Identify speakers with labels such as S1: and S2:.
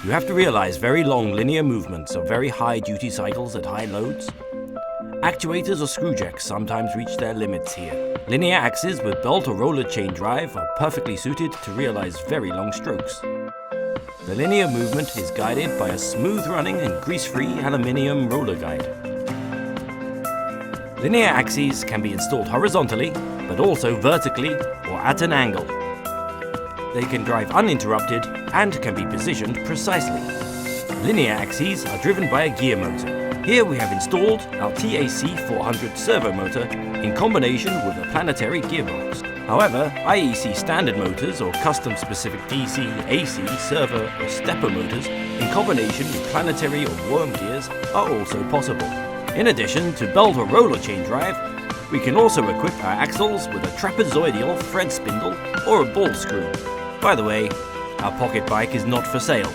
S1: You have to realize very long linear movements of very high duty cycles at high loads. Actuators or screw jacks sometimes reach their limits here. Linear axes with belt or roller chain drive are perfectly suited to realize very long strokes. The linear movement is guided by a smooth running and grease-free aluminium roller guide. Linear axes can be installed horizontally, but also vertically or at an angle. They can drive uninterrupted and can be positioned precisely. Linear axes are driven by a gear motor. Here we have installed our TAC 400 servo motor in combination with a planetary gearbox. However, IEC standard motors or custom-specific DC, AC, servo or stepper motors in combination with planetary or worm gears are also possible. In addition to belt or roller chain drive, we can also equip our axles with a trapezoidal thread spindle or a ball screw. By the way, our pocket bike is not for sale.